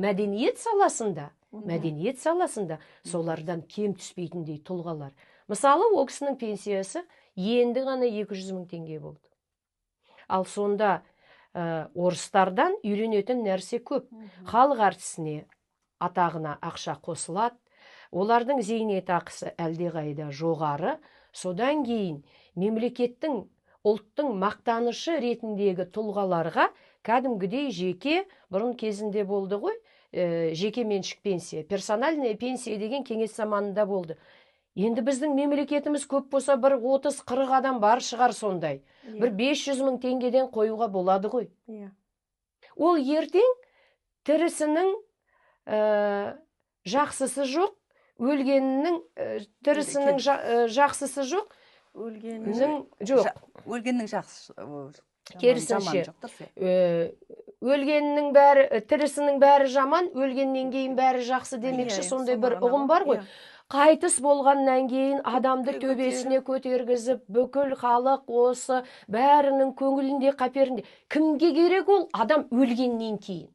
мәдениет саласында солардан кем түспейтіндей тұлғалар. Мысалы, ол кісінің пенсиясы енді ғана 200 000 теңге болды. Ал сонда орыстардан үйренетін нәрсе көп. Халық әртісіне, атағына ақша қосылады, олардың зейнетақысы әлдеқайда жоғары. Содан кейін мемлекеттің, ұлттың мақтанышы ретіндегі тұлғаларға кәдімгідей жеке, бұрын кезінде болды ғой, жеке меншік пенсия, персональная пенсия деген кеңес заманында болды. Енді біздің мемлекетіміз көп болса, бір 30-40 адам бар шығар сондай. Бір 500 000 теңгеден қоюға болады ғой. Ол ертең тірісінің жақсысы жоқ, өлгенінің тірісінің жақсысы жоқ, өлгеннің жақсы. Керісінше, өлгеннің бәрі, тірісінің бәрі жаман, өлгеннен кейін бәрі жақсы демекші, сондай бір ұғым бар ғой. Қайтыс болғаннан кейін адамды төбесіне көтергізіп, бүкіл халық осы бәрінің көңілінде, қаперінде. Кімге керек ол адам өлгеннен кейін?